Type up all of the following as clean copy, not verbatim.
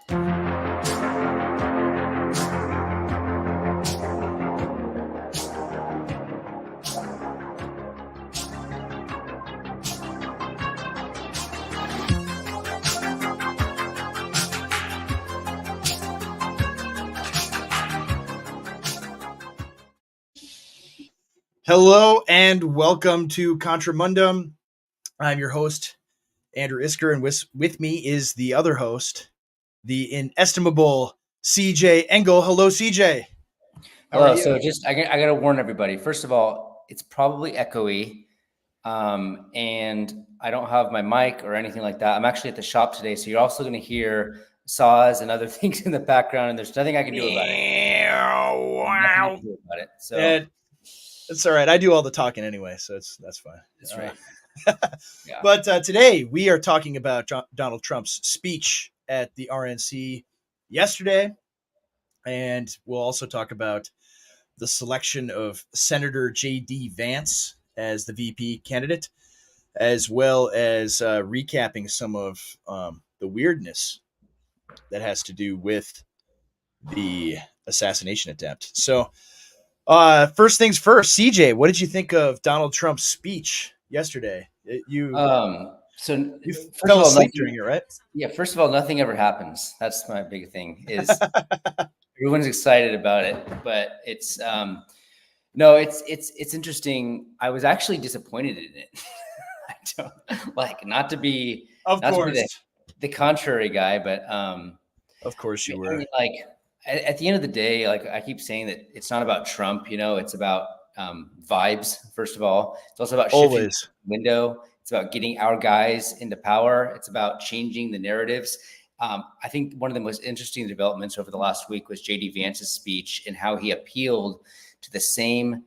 Hello and welcome to Contramundum. I'm your host, Andrew Isker, and with me is the other host, the inestimable CJ Engel. Hello, CJ. Hello. So I got to warn everybody. First of all, it's probably echoey, and I don't have my mic or anything like that. I'm actually at the shop today, so you're also going to hear saws and other things in the background, and there's nothing I can do about it. Wow. So it's all right. I do all the talking anyway, so that's fine. That's right. Yeah. But today we are talking about Donald Trump's speech at the RNC yesterday, and we'll also talk about the selection of Senator J.D. Vance as the VP candidate, as well as recapping some of the weirdness that has to do with the assassination attempt. So first things first, CJ, what did you think of Donald Trump's speech yesterday? You fell asleep during it, right? Yeah. First of all, nothing ever happens. That's my big thing. Is everyone's excited about it, but it's no, it's interesting. I was actually disappointed in it. I don't like not to be the contrary guy, but of course you were. I mean, like at the end of the day, like I keep saying that it's not about Trump, it's about vibes. First of all, it's also about shifting the window. It's about getting our guys into power. It's about changing the narratives. I think one of the most interesting developments over the last week was J.D. Vance's speech and how he appealed to the same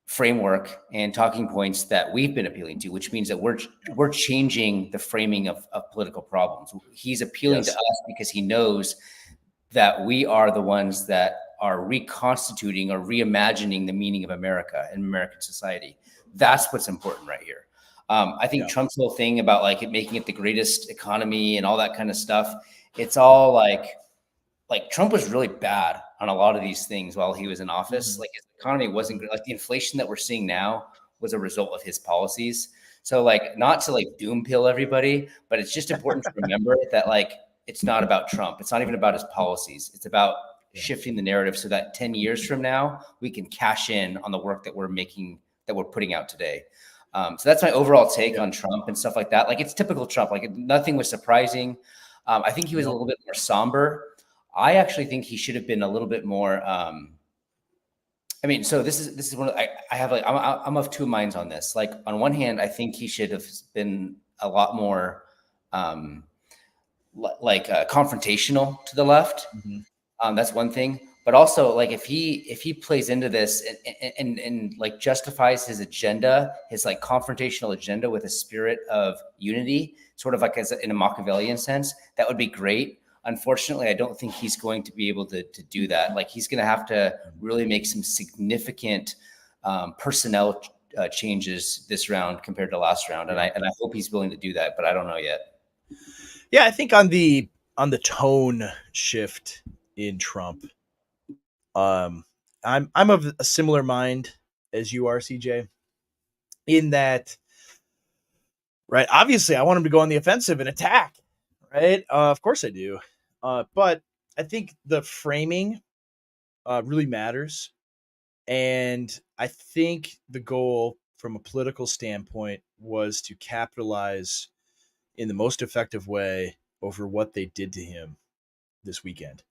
framework and talking points that we've been appealing to, which means that we're changing the framing of political problems. He's appealing to us because he knows that we are the ones that are reconstituting or reimagining the meaning of America and American society. That's what's important right here. I think Trump's whole thing about like making it the greatest economy and all that kind of stuff, it's all like Trump was really bad on a lot of these things while he was in office. Like his economy wasn't good. Like the inflation that we're seeing now was a result of his policies. So like not to like doom pill everybody, but it's just important to remember that like it's not about Trump. It's not even about his policies. It's about shifting the narrative so that 10 years from now we can cash in on the work that we're making, that we're putting out today. So that's my overall take on Trump and stuff like that. Like it's typical Trump. Like nothing was surprising. I think he was a little bit more somber. I actually think he should have been a little bit more. I mean, so this is one of I have like I'm of two minds on this. Like on one hand, I think he should have been a lot more confrontational to the left. That's one thing. But also, like if he plays into this and like justifies his agenda, his like confrontational agenda with a spirit of unity, sort of like in a Machiavellian sense, that would be great. Unfortunately, I don't think he's going to be able to do that. Like he's going to have to really make some significant personnel changes this round compared to last round, and I hope he's willing to do that, but I don't know yet. Yeah, I think on the tone shift in Trump, I'm of a similar mind as you are, CJ, in that, right? Obviously, I want him to go on the offensive and attack, right? Of course I do. But I think the framing really matters. And I think the goal from a political standpoint was to capitalize in the most effective way over what they did to him this weekend.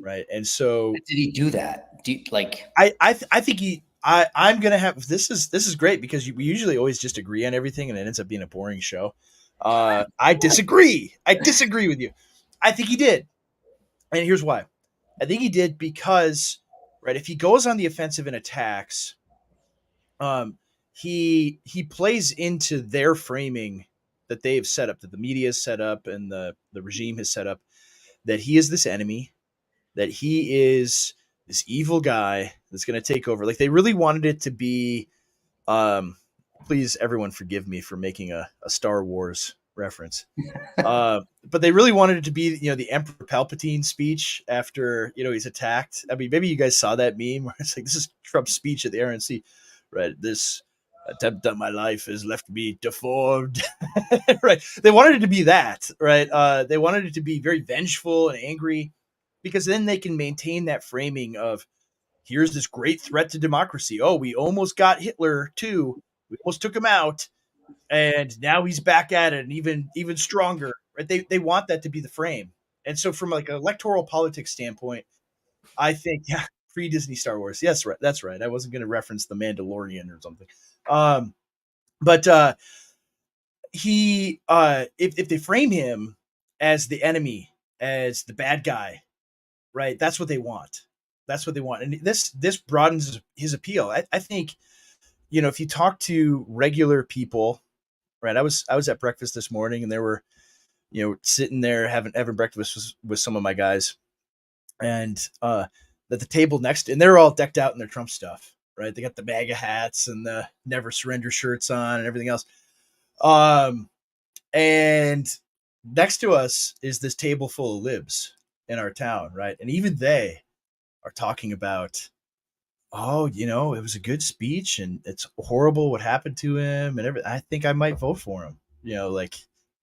Right. And so did he do that? I think I'm going to have, this is great because we usually always just agree on everything and it ends up being a boring show. I disagree. I disagree with you. I think he did. And here's why. I think he did because, right, if he goes on the offensive and attacks, he plays into their framing that they have set up, that the media has set up and the regime has set up, that he is this enemy, that he is this evil guy that's going to take over. Like they really wanted it to be, please everyone forgive me for making a Star Wars reference. But they really wanted it to be, the Emperor Palpatine speech after, he's attacked. I mean, maybe you guys saw that meme where it's like, this is Trump's speech at the RNC, right? This attempt at my life has left me deformed, right? They wanted it to be that, right? They wanted it to be very vengeful and angry, because then they can maintain that framing of, here's this great threat to democracy. Oh, we almost got Hitler too. We almost took him out, and now he's back at it, and even stronger. Right? They want that to be the frame. And so, from like an electoral politics standpoint, I think, yeah, pre Disney Star Wars. Yes, right. That's right. I wasn't going to reference the Mandalorian or something. But he, if they frame him as the enemy, as the bad guy, right? That's what they want. That's what they want, and this broadens his appeal. I think, if you talk to regular people, right? I was at breakfast this morning, and there were, sitting there having breakfast with some of my guys, and at the table next, and they're all decked out in their Trump stuff, right? They got the MAGA hats and the Never Surrender shirts on and everything else. And next to us is this table full of libs in our town, right? And even they are talking about, oh, it was a good speech, and it's horrible what happened to him, and everything. I think I might vote for him. Like,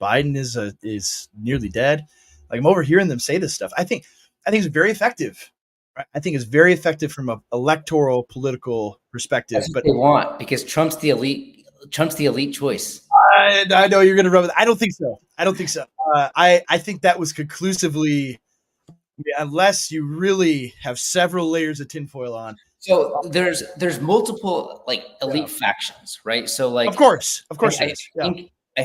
Biden is nearly dead. Like, I'm overhearing them say this stuff. I think it's very effective. Right? I think it's very effective from an electoral political perspective. That's what But they want, because Trump's the elite. Trump's the elite choice. I know you're going to run with it. I don't think so. I think that was conclusively, unless you really have several layers of tinfoil on. So there's multiple like elite factions, right? So like, of course, I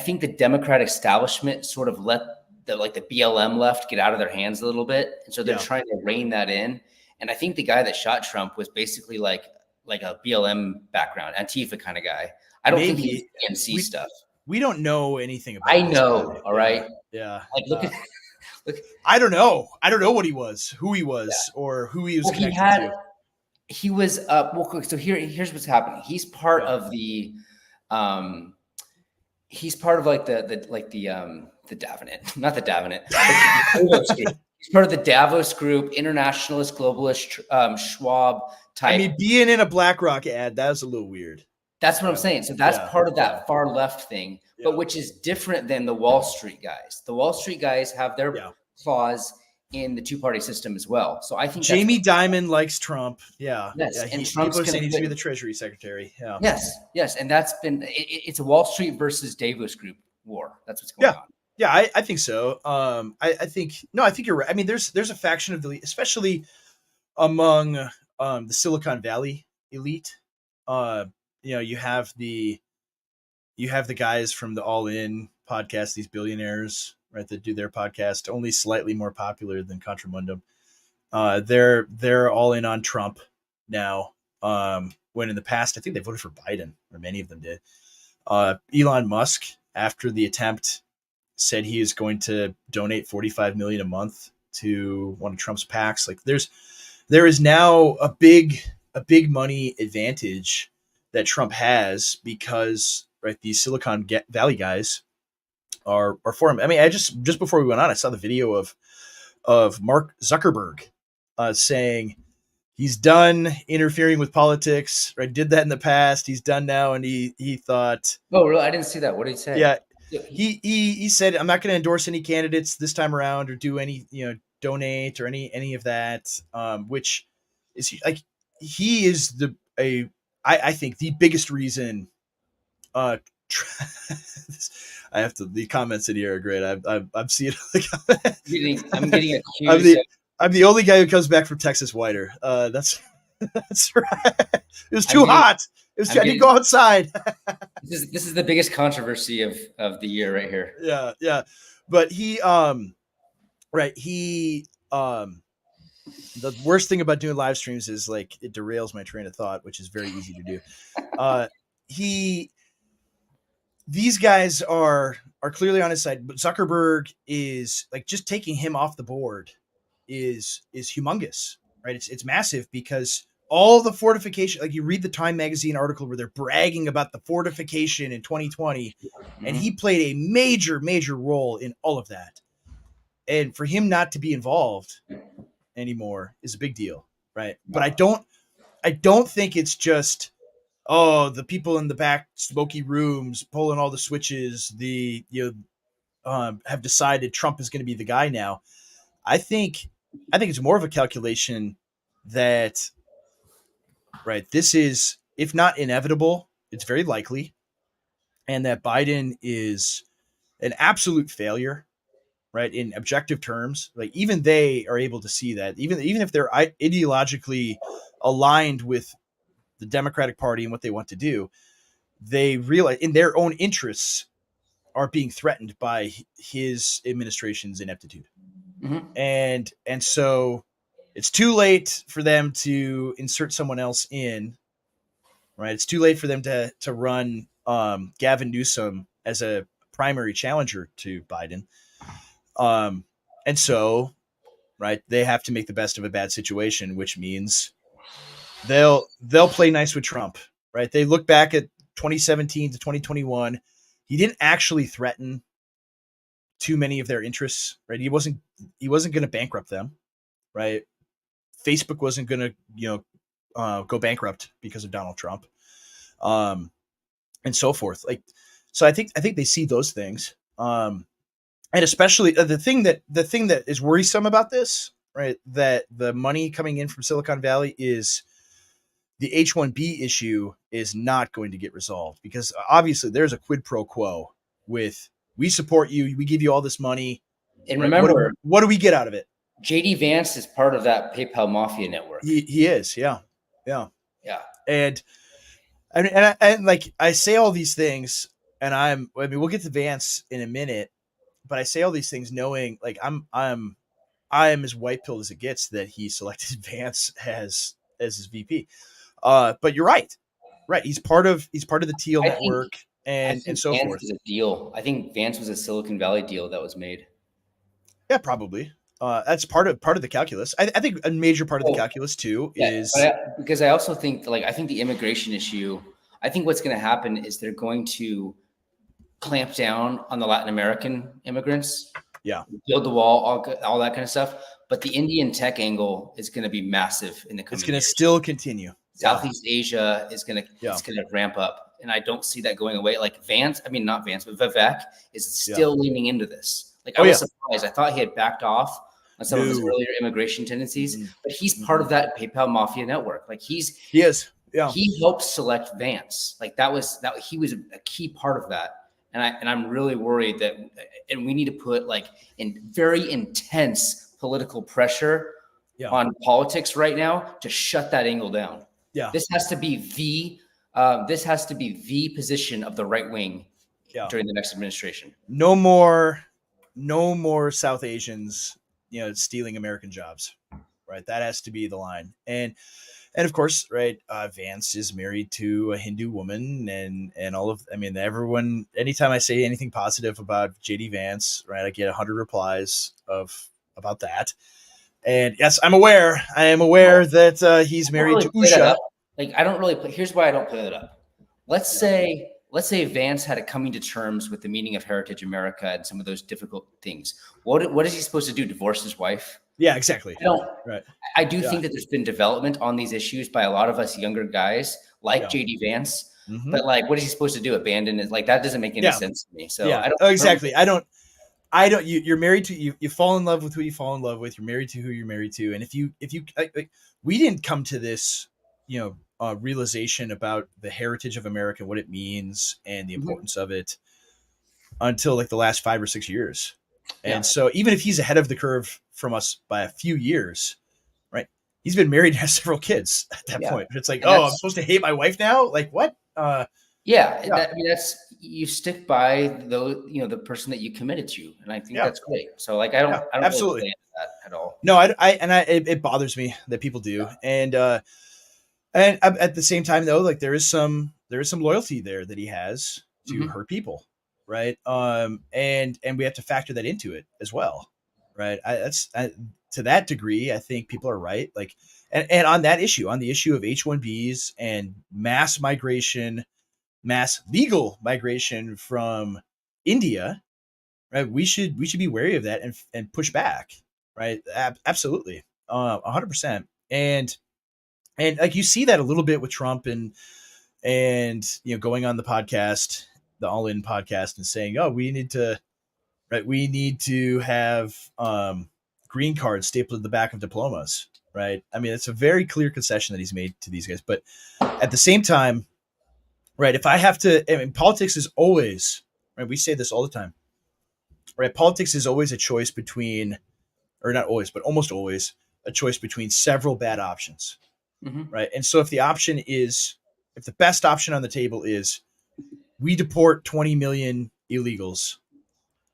think the Democratic establishment sort of let the BLM left get out of their hands a little bit, and so they're trying to rein that in. And I think the guy that shot Trump was basically like a BLM background, Antifa kind of guy. I don't think he's DNC stuff. We don't know anything about. I know, all right. Yeah. Like, look at. Look, I don't know what he was, who he was, or who he was connected to. He was so here's what's happening. He's part of the he's part of like the Davenant, not the Davenant. He's part of the Davos group, internationalist, globalist, Schwab type. I mean, being in a BlackRock ad, that was a little weird. That's what I'm saying. So that's part of that far left thing, but which is different than the Wall Street guys. The Wall Street guys have their clause in the two-party system as well. So I think Jamie Dimon likes Trump. Yeah. Yes. And Trump's saying he needs to be the Treasury Secretary. Yeah. Yes. And that's been, it's a Wall Street versus Davos group war. That's what's going on. Yeah, I think so. I think you're right. I mean, there's a faction of the elite, especially among the Silicon Valley elite. You have the guys from the All In podcast, these billionaires, right, that do their podcast, only slightly more popular than Contramundum. They're all in on Trump now. When in the past, I think they voted for Biden, or many of them did. Elon Musk, after the attempt, said he is going to donate $45 million a month to one of Trump's PACs. Like, there is now a big money advantage that Trump has, because, right, these Silicon Valley guys are for him. I mean, I just before we went on, I saw the video of Mark Zuckerberg saying he's done interfering with politics. Right, did that in the past. He's done now, and he thought. Oh, really? I didn't see that. What did he say? Yeah, he said, I'm not going to endorse any candidates this time around, or do any donate or any of that. Which is like, he is I think the biggest reason. I have to. The comments in here are great. I'm seeing. I'm getting accused. I'm the only guy who comes back from Texas whiter. That's right. It was too hot. I didn't go outside. This is the biggest controversy of the year right here. Yeah. But the worst thing about doing live streams is, like, it derails my train of thought, which is very easy to do. These guys are clearly on his side, but Zuckerberg is, like, just taking him off the board is humongous, right? It's massive, because all the fortification, like you read the Time magazine article where they're bragging about the fortification in 2020, and he Mm-hmm. played a major role in all of that. And for him not to be involved anymore is a big deal, right? But I don't think it's just, oh, the people in the back smoky rooms pulling all the switches, have decided Trump is going to be the guy now. I think it's more of a calculation that, right, this is, if not inevitable, it's very likely, and that Biden is an absolute failure, right, in objective terms. Like even they are able to see that, even if they're ideologically aligned with the Democratic Party and what they want to do, they realize in their own interests are being threatened by his administration's ineptitude. Mm-hmm. And so it's too late for them to insert someone else in, right? It's too late for them to run Gavin Newsom as a primary challenger to Biden. Um, and so, right, they have to make the best of a bad situation, which means they'll play nice with Trump, right? They look back at 2017 to 2021. He didn't actually threaten too many of their interests, right? He wasn't going to bankrupt them, right? Facebook wasn't going to go bankrupt because of Donald Trump, um, and so forth. Like, so I think they see those things, and especially the thing that is worrisome about this, right? That the money coming in from Silicon Valley is the H1B issue is not going to get resolved, because obviously there's a quid pro quo with, we support you, we give you all this money, And right? What remember, what do we get out of it? JD Vance is part of that PayPal mafia network. He is, yeah, yeah. Yeah. And and like I say all these things, and I mean we'll get to Vance in a minute, but I say all these things knowing like I am as white pilled as it gets that he selected Vance as his VP. But you're right. Right. He's part of the Teal I think network I and think so Vance forth. was a deal. I think Vance was a Silicon Valley deal that was made. Yeah, probably. That's part of the calculus. I think a major part of the Oh, calculus too yeah, is, because I also think like I think the immigration issue. I think what's going to happen is they're going to clamp down on the Latin American immigrants, yeah, build the wall, all that kind of stuff. But the Indian tech angle is going to be massive in the it's coming going to years. still continue. Yeah, Southeast Asia is gonna yeah, it's gonna ramp up, and I don't see that going away. Like Vance, I mean not Vance, but Vivek is yeah. still leaning into this. Like I Oh was yeah. surprised. I thought he had backed off on some of his No. earlier immigration tendencies, Mm-hmm. but he's part Mm-hmm. of that PayPal mafia network. Like He is. Yeah. he helped select Vance. Like that he was a key part of that. I'm really worried that, and we need to put like in very intense political pressure Yeah. on politics right now to shut that angle down. Yeah. This has to be the position of the right wing Yeah. during the next administration. No more, no more South Asians, stealing American jobs. Right. That has to be the line. And of course, right, Vance is married to a Hindu woman, and all of, I mean, everyone. Anytime I say anything positive about JD Vance, right, I get 100 replies about that. And yes, I'm aware. I am aware that he's I don't married really to play that Usha. up. Like I don't really play. Here's why I don't play that up. Let's Yeah. say Vance had a coming to terms with the meaning of heritage America and some of those difficult things. What is he supposed to do? Divorce his wife? Yeah, exactly. I don't. Right. I do Yeah. think that there's been development on these issues by a lot of us younger guys like Yeah. JD Vance. Mm-hmm. But like, what is he supposed to do? Abandon it? Like that doesn't make any Yeah. sense to me. So Yeah. I don't. Oh, I don't exactly. I don't. You're married to you. You fall in love with who you fall in love with. You're married to who you're married to. And if you like, we didn't come to this, realization about the heritage of America, what it means, and the Mhm. importance of it until like the last 5 or 6 years. And Yeah. so even if he's ahead of the curve from us by a few years, right? He's been married and has several kids at that Yeah. point. It's like, And oh, I'm that's supposed to hate my wife now? Like what? yeah. Yeah, That I mean, that's you stick by the person that you committed to, and I think yeah, that's great. So like, yeah, I don't really absolutely. play into that at all. No, it bothers me that people do, and at the same time though, like there is some loyalty there that he has to Mhm. her people, right? And we have to factor that into it as well, right? To that degree, I think people are right. Like, and on that issue, on the issue of H1Bs and mass migration, mass legal migration from India, right? We should be wary of that and push back, right? Absolutely, 100%. And like you see that a little bit with Trump and going on the podcast, the All In podcast, and saying, "Oh, we need to have green cards stapled to the back of diplomas." Right? I mean, it's a very clear concession that he's made to these guys, but at the same time, right? If I have to, I mean, politics is always right. We say this all the time, right? Politics is always a choice between, or not always, but almost always a choice between several bad options, Mm-hmm. right? And so if the best option on the table is we deport 20 million illegals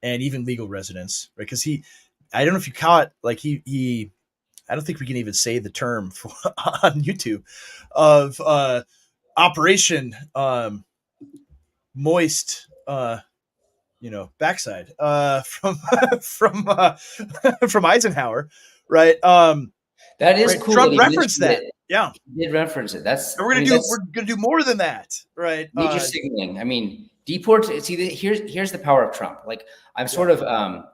and even legal residents, right? Because I don't know if you caught, like I don't think we can even say the term on YouTube of Operation Moist, backside from from from Eisenhower, right? That is Right. cool that Trump he referenced mentioned that. it. Yeah. He did reference it. And we're That's gonna do more than that, right? major signaling. I mean, deport. See, here's the power of Trump. Like, I'm Yeah. sort of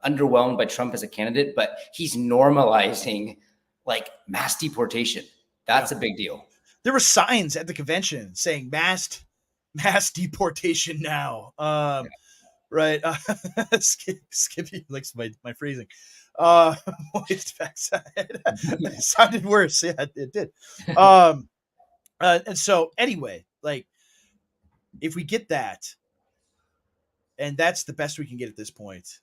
underwhelmed by Trump as a candidate, but he's normalizing like mass deportation. That's Yeah. a big deal. There were signs at the convention saying mass deportation now. Right. Skippy likes my phrasing. Uh, Moist backside. It sounded worse. Yeah, it did. Um, and so anyway, like if we get that, and that's the best we can get at this point,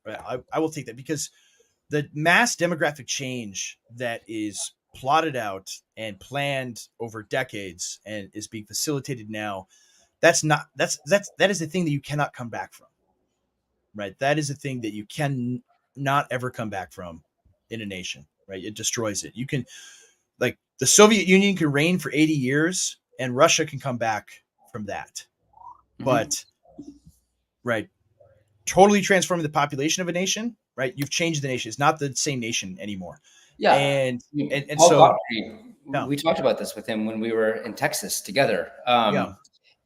right? I will take that because the mass demographic change that is plotted out and planned over decades and is being facilitated now, that is the thing that you cannot come back from, right? That is a thing that you can not ever come back from in a nation, right? It destroys it. You can, like, the Soviet Union can reign for 80 years and Russia can come back from that. Mhm. But, right, totally transforming the population of a nation, right? You've changed the nation. It's not the same nation anymore. Yeah. And, I mean, and Paul so, Gottfried, yeah, we talked about this with him when we were in Texas together. yeah,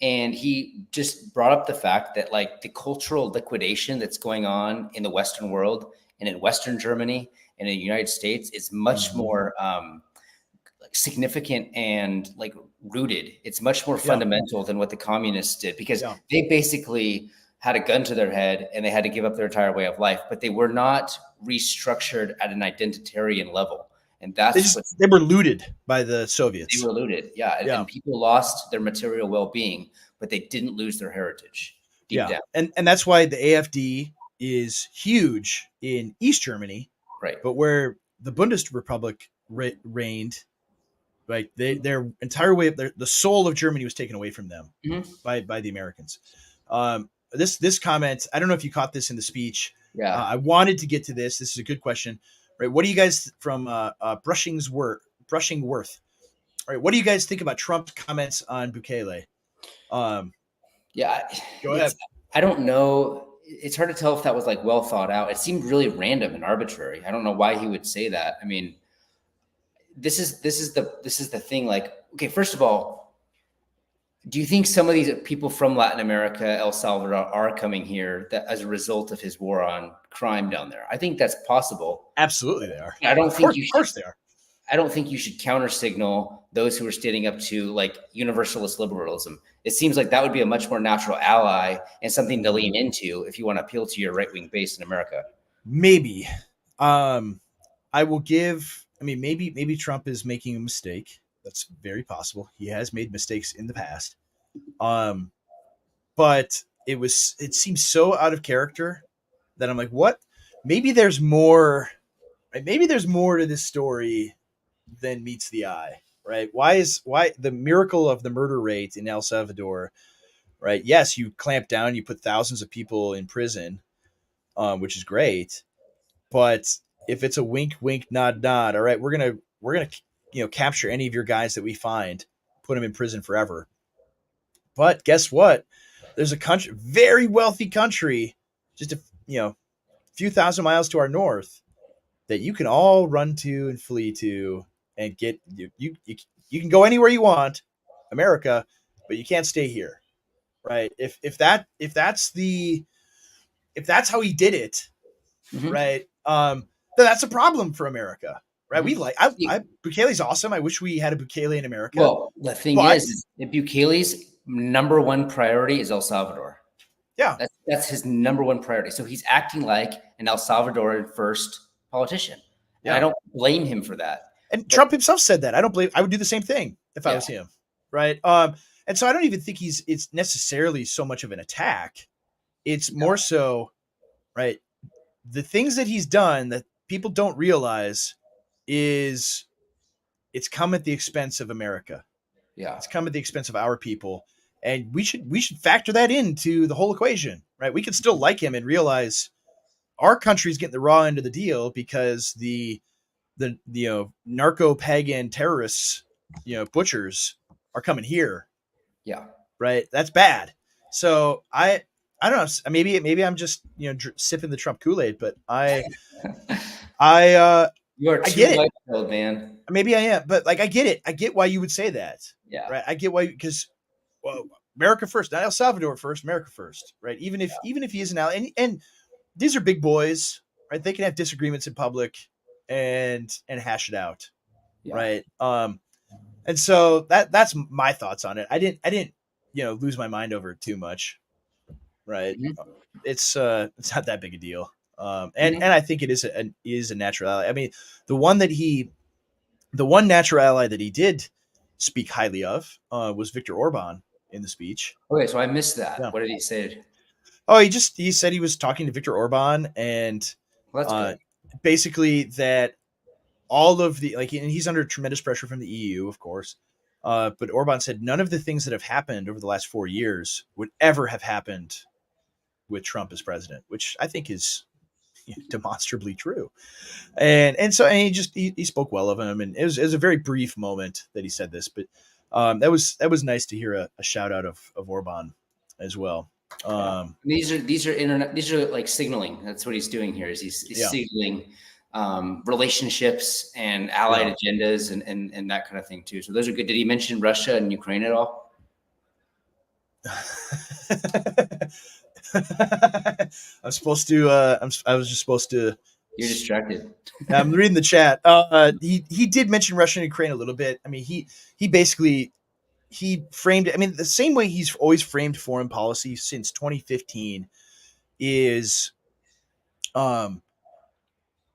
And he just brought up the fact that like the cultural liquidation that's going on in the Western world and in Western Germany and in the United States is much mm-hmm, more like significant and like rooted. It's much more yeah, fundamental than what the communists did because yeah. they basically had a gun to their head and they had to give up their entire way of life, but they were not restructured at an identitarian level. And that's what They were looted by the they Soviets. were looted. Yeah. Yeah. And people lost their material well being, but they didn't lose their heritage deep Yeah, down. and that's why the AfD is huge in East Germany, Right. but where the Bundesrepublik reigned, like their entire way, the soul of Germany was taken away from them Mhm. by the Americans. This comment, I don't know if you caught this in the speech. Yeah. I wanted to get to this. This is a good question, right? What do you guys from Brushingworth? All right, what do you guys think about Trump's comments on Bukele? Um, Yeah. Go It's, ahead. I don't know. It's hard to tell if that was like well thought out. It seemed really random and arbitrary. I don't know why he would say that. I mean, this is the thing. Like, okay, first of all, do you think some of these people from Latin America, El Salvador, are coming here that as a result of his war on crime down there? I think that's possible. Absolutely, they are. I don't think you Of should. course, they are. I don't think you should counter signal those who are standing up to like universalist liberalism. It seems like that would be a much more natural ally and something to lean into if you want to appeal to your right wing base in America. Maybe. Um, I will give. I mean, maybe Trump is making a mistake. That's very possible. He has made mistakes in the past. Um, but it seems so out of character that I'm like, what? Maybe there's more. Right? Maybe there's more to this story than meets the eye. Right? Why the miracle of the murder rate in El Salvador? Right? Yes, you clamp down, you put thousands of people in prison, which is great. But if it's a wink, wink, nod, nod, all right, we're gonna capture any of your guys that we find, put them in prison forever. But guess what? There's a country, very wealthy country, just a few thousand miles to our north, that you can all run to and flee to and get you can go anywhere you want, America, but you can't stay here, right? If that's how he did it, Mm-hmm. right? Then that's a problem for America, right? We Mm-hmm. like See, Bukele's awesome. I wish we had a Bukele in America, well, the thing but is that Bukele's number one priority is El Salvador. yeah, That's his number one priority. So he's acting like an El Salvadoran first politician, and I yeah. don't blame him for that. And But Trump himself said that. I don't believe I would do the same thing if I yeah, was him, right? And so I don't even think it's necessarily so much of an attack. It's yeah, more so, right? The things that he's done that people don't realize is it's come at the expense of America. yeah, It's come at the expense of our people, and we should factor that into the whole equation, right? We could still like him and realize our country's getting the raw end of the deal because the narco pagan terrorists, butchers are coming here, yeah. right? That's bad. So I don't know. Maybe I'm just sipping the Trump Kool-Aid, but I You are I too get it. white pilled, man. Maybe I am, but like I get it. I get why you would say that, Yeah, right? I get why because well, America first, not El Salvador first, America first, right? Even if he isn't out, and these are big boys, right? They can have disagreements in public and hash it out, yeah. right? And so that's my thoughts on it. I didn't lose my mind over it too much, right? Mhm, It's not that big a deal. And mhm. I think it is a natural ally. I mean, the one that he the one natural ally that he did speak highly of was Viktor Orban in the speech. Okay, so I missed that. Yeah. What did he say? Oh, he said he was talking to Viktor Orban and Well, that's uh, good. basically that all of the and he's under tremendous pressure from the EU, of course. But Orban said none of the things that have happened over the last 4 years would ever have happened with Trump as president, which I think is demonstrably true. And he spoke well of him, and it was a very brief moment that he said this, but that was nice to hear a shout out of Orban as well. Yeah. Um, These are internet. These are like signaling. That's what he's doing here. Is he's yeah, signaling relationships and allied yeah. agendas and that kind of thing too. So those are good. Did he mention Russia and Ukraine at all? I'm supposed to. I was just supposed to. You're distracted. I'm reading the chat. He did mention Russia and Ukraine a little bit. I mean, he basically he framed it. I mean, the same way he's always framed foreign policy since 2015 is um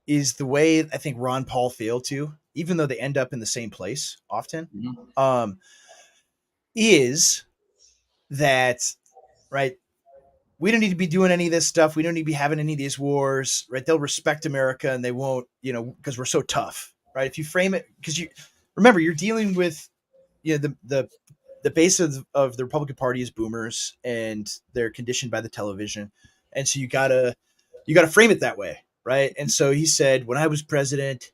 is the way I think Ron Paul failed to, even though they end up in the same place often. Mhm. Um, is that right? We don't need to be doing any of this stuff. We don't need to be having any of these wars, right? They'll respect America and they won't, because we're so tough, right? If you frame it, because you remember you're dealing with, the base of the Republican Party is boomers and they're conditioned by the television, and so you gotta frame it that way, right? And so he said, when I was president,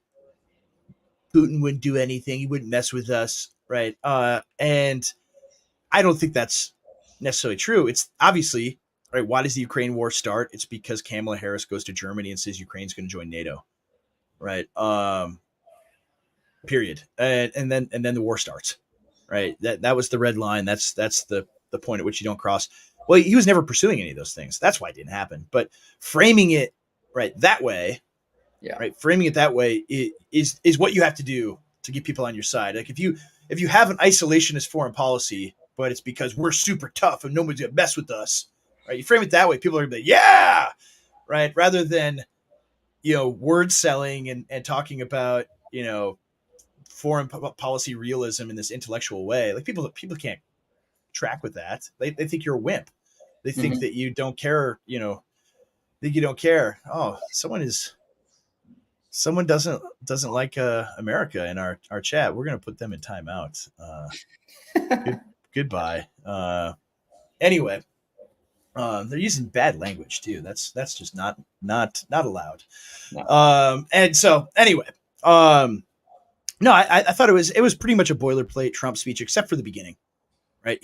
Putin wouldn't do anything. He wouldn't mess with us, right? And I don't think that's necessarily true. It's obviously right. Why does the Ukraine war start? It's because Kamala Harris goes to Germany and says Ukraine's going to join NATO, right? Period. And then the war starts, right? That was the red line. That's the point at which you don't cross. Well, he was never pursuing any of those things. That's why it didn't happen. But framing it right that way, Yeah. right? Framing it that way is what you have to do to get people on your side. Like if you have an isolationist foreign policy, but it's because we're super tough and nobody's gonna mess with us, right? You frame it that way, people are gonna be like, yeah, right, rather than word selling and talking about foreign policy realism in this intellectual way. Like people can't track with that. They think you're a wimp. They think Mhm. that you don't care. Think you don't care. Oh, someone doesn't like America in our chat. We're gonna put them in timeout. Good goodbye. Anyway, they're using bad language too. That's just not allowed. No. And so anyway, no, I thought it was pretty much a boilerplate Trump speech except for the beginning, right?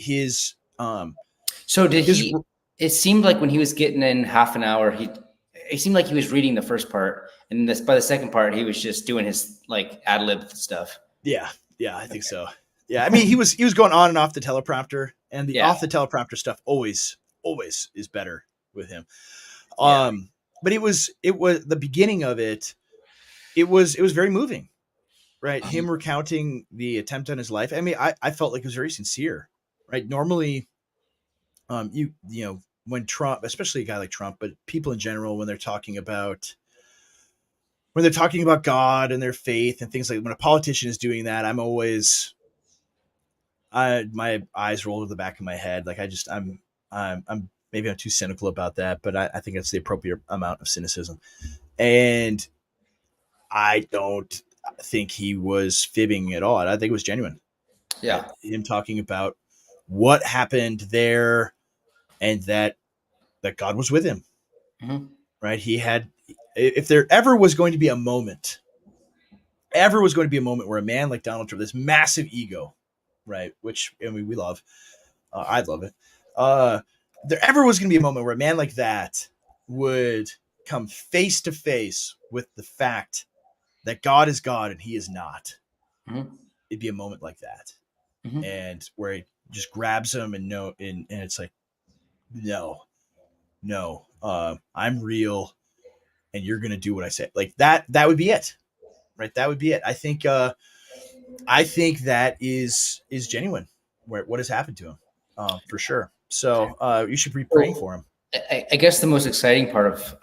So did His he? It seemed like when he was getting in half an hour, he it seemed like he was reading the first part, And this, by the second part, he was just doing his like ad lib stuff. Yeah, I think so. Yeah, I mean, he was going on and off the teleprompter, and the Yeah. off the teleprompter stuff always is better with him. Yeah. But it was the beginning of it. It was very moving, right? Him recounting the attempt on his life. I mean, I felt like it was very sincere, right? Normally, you know, when Trump, especially a guy like Trump, but people in general, when they're talking about God and their faith and things like, when a politician is doing that, I'm always, my eyes roll to the back of my head. Like I'm maybe I'm too cynical about that, but I think it's the appropriate amount of cynicism. And I don't think he was fibbing at all. I think it was genuine. Right? Yeah. Him talking about what happened there, and that God was with him. Mm-hmm. Right? He had, if there ever was going to be a moment, where a man like Donald Trump, this massive ego, right? Which, I mean, we love. I'd love it. Uh, there ever was going to be a moment where a man like that would come face to face with the fact that God is God and he is not. Mm-hmm. It'd be a moment like that. Mm-hmm. And where he just grabs him and it's like, no, I'm real and you're going to do what I say. Like that would be it. Right. That would be it. I think that is genuine, what has happened to him, for sure. So you should be praying So for him. I guess the most exciting part of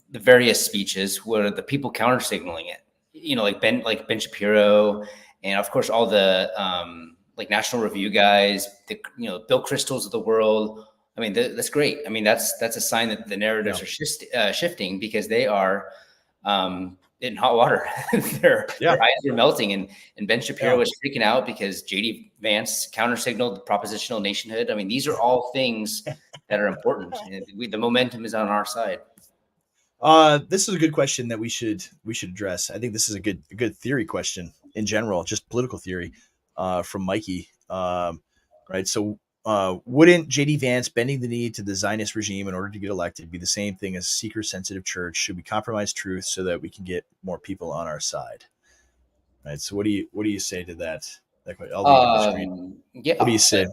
the various speeches were the people counter signaling it. You know, like Ben Shapiro, and of course all the like National Review guys, the Bill Crystals of the world. I mean, that's great. I mean, that's a sign that the narratives are shifting, because they are in hot water. Their eyes are melting, and Ben Shapiro was freaking out because JD Vance counter signaled propositional nationhood. I mean, these are all things that are important. The momentum is on our side. This is a good question that we should address. I think this is a good theory question in general, just political theory, from Mikey. Right. So, wouldn't JD Vance bending the knee to the Zionist regime in order to get elected be the same thing as seeker-sensitive church? Should we compromise truth so that we can get more people on our side? Right. So, what do you say to that? I'll leave it to the screen. Yeah. What do you say?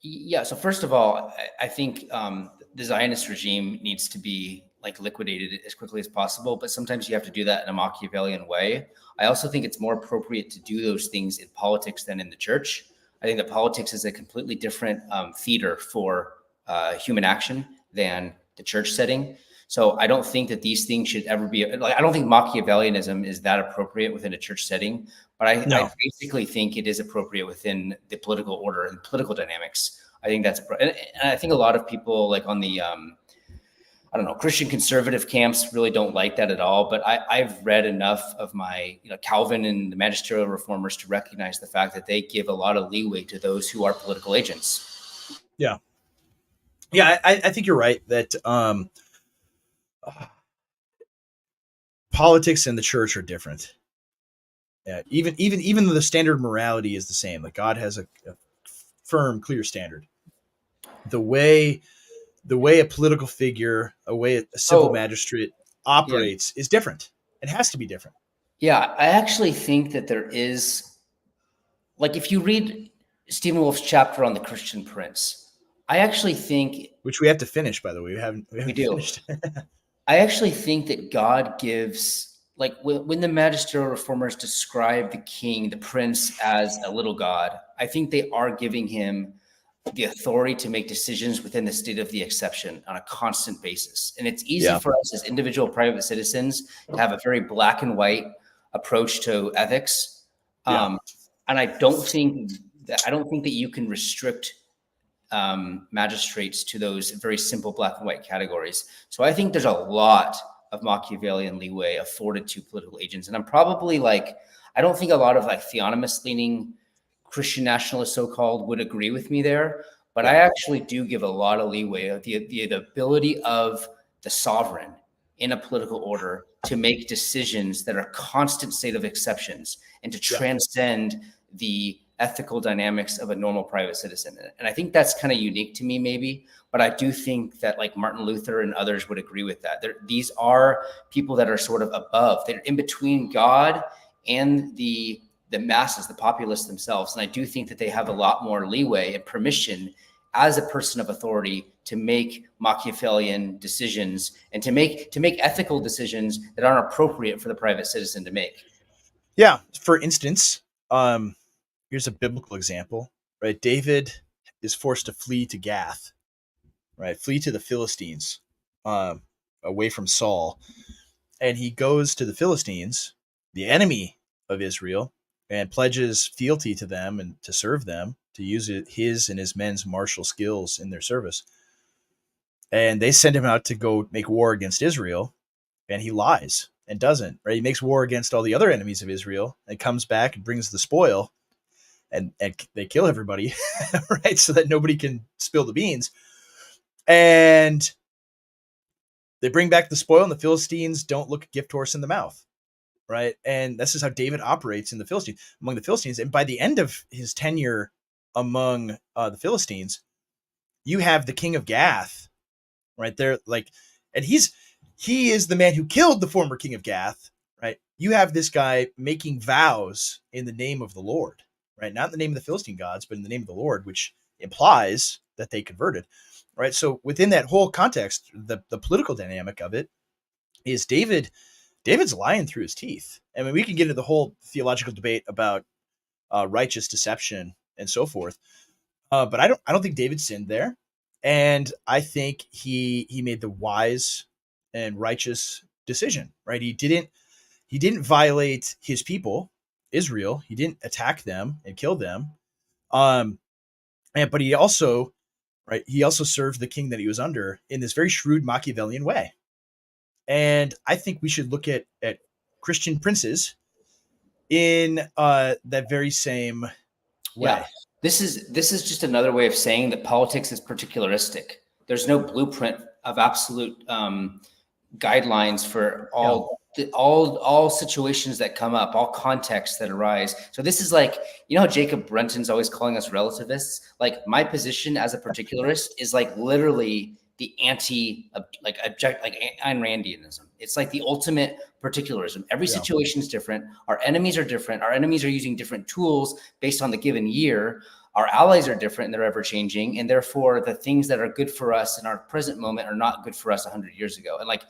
Yeah. So first of all, I think the Zionist regime needs to be like liquidated as quickly as possible, but sometimes you have to do that in a Machiavellian way. I also think it's more appropriate to do those things in politics than in the church. I think that politics is a completely different theater for human action than the church setting. So I don't think that these things should ever be like, I don't think Machiavellianism is that appropriate within a church setting, but I basically think it is appropriate within the political order and political dynamics. I think that's, and I think a lot of people like on the, I don't know, Christian conservative camps really don't like that at all. But I've read enough of my, Calvin and the magisterial reformers to recognize the fact that they give a lot of leeway to those who are political agents. Yeah. Yeah. I think you're right that, politics and the church are different. Yeah, even though the standard morality is the same, like God has a firm, clear standard. The way a political figure, a civil magistrate operates is different. It has to be different. Yeah, I actually think that there is, like, if you read Stephen Wolf's chapter on the Christian Prince, I actually think, which we have to finish, by the way. We haven't finished. I actually think that God gives, like when the magisterial reformers describe the king, the prince, as a little god, I think they are giving him the authority to make decisions within the state of the exception on a constant basis. And it's easy for us as individual private citizens to have a very black and white approach to ethics. And I don't think that you can restrict magistrates to those very simple black and white categories. So I think there's a lot of Machiavellian leeway afforded to political agents. And I'm probably like, I don't think a lot of like theonomist leaning Christian nationalists, so-called, would agree with me there. But I actually do give a lot of leeway of the ability of the sovereign in a political order to make decisions that are constant state of exceptions and to transcend the ethical dynamics of a normal private citizen. And I think that's kind of unique to me, maybe. But I do think that like Martin Luther and others would agree with that. These are people that are sort of above. They're in between God and the masses, the populace themselves. And I do think that they have a lot more leeway and permission as a person of authority to make Machiavellian decisions and to make ethical decisions that aren't appropriate for the private citizen to make. Yeah. For instance, here's a biblical example, right? David is forced to flee to Gath, right? Flee to the Philistines, um, away from Saul. And he goes to the Philistines, the enemy of Israel, and pledges fealty to them and to serve them, to use his and his men's martial skills in their service. And they send him out to go make war against Israel, and he lies and doesn't, right? He makes war against all the other enemies of Israel and comes back and brings the spoil, and they kill everybody, right? So that nobody can spill the beans. And they bring back the spoil, and the Philistines don't look a gift horse in the mouth, right? And this is how David operates in the Philistines, among the Philistines. And by the end of his tenure among the Philistines, you have the king of Gath right there, like, and he is the man who killed the former king of Gath, right? You have this guy making vows in the name of the Lord, right? Not in the name of the Philistine gods, but in the name of the Lord, which implies that they converted, right? So within that whole context, the political dynamic of it is David's lying through his teeth. I mean, we can get into the whole theological debate about righteous deception and so forth, but I don't think David sinned there, and I think he made the wise and righteous decision. Right? He didn't violate his people, Israel. He didn't attack them and kill them. Um, but he also served the king that he was under in this very shrewd Machiavellian way. And I think we should look at Christian princes in that very same Yeah. way. This is just another way of saying that politics is particularistic. There's no blueprint of absolute guidelines for Yeah. all situations that come up, all contexts that arise. So this is like, you know how Jacob Brenton's always calling us relativists? Like my position as a particularist is like literally the anti like object like Ayn Randianism. It's like the ultimate particularism. Every Yeah. situation is different. Our enemies are different. Our enemies are using different tools based on the given year. Our allies are different and they're ever changing. And therefore the things that are good for us in our present moment are not good for us 100 years ago. And like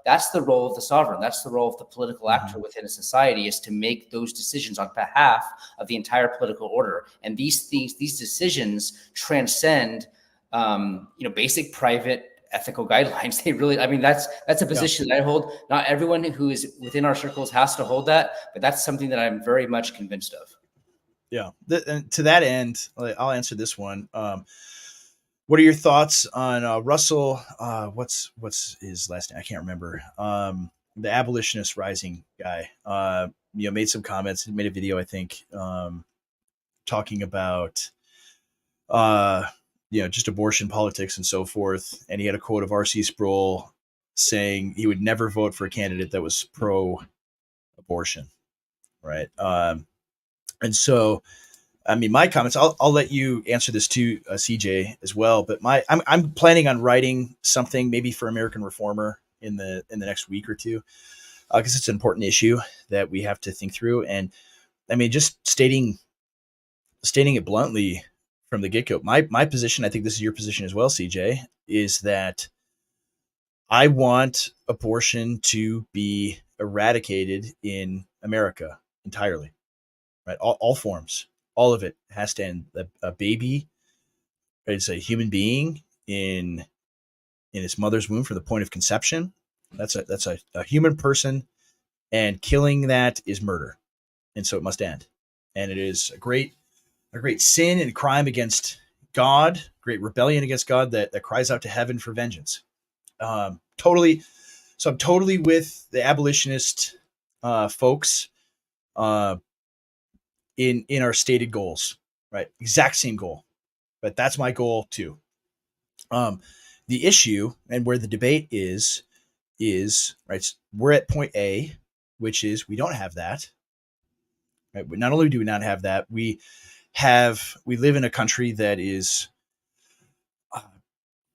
that's the role of the sovereign. That's the role of the political actor Mhm. within a society, is to make those decisions on behalf of the entire political order. And these decisions transcend, basic private ethical guidelines. They really, I mean, that's a Yeah. position that I hold. Not everyone who is within our circles has to hold that, but that's something that I'm very much convinced of. Yeah. And to that end, I'll answer this one. What are your thoughts on Russell? What's his last name? I can't remember. The abolitionist rising guy. Made some comments. Made a video, I think, talking about just abortion politics and so forth. And he had a quote of R.C. Sproul saying he would never vote for a candidate that was pro-abortion, right? And so I mean, my comments. I'll let you answer this too, CJ, as well. But I'm planning on writing something maybe for American Reformer in the next week or two, because it's an important issue that we have to think through. And I mean, just stating it bluntly from the get go, my position. I think this is your position as well, CJ, is that I want abortion to be eradicated in America entirely, right? All forms, all of it has to end. A baby is a human being in its mother's womb from the point of conception. That's a human person, and killing that is murder, and so it must end. And it is a great sin and crime against God, great rebellion against God that cries out to heaven for vengeance. Totally. So I'm totally with the abolitionist folks uh, in our stated goals, right? Exact same goal, but that's my goal too. Um, the issue and where the debate is right. We're at point A, which is we don't have that. Right? Not only do we not have that, we live in a country that is uh,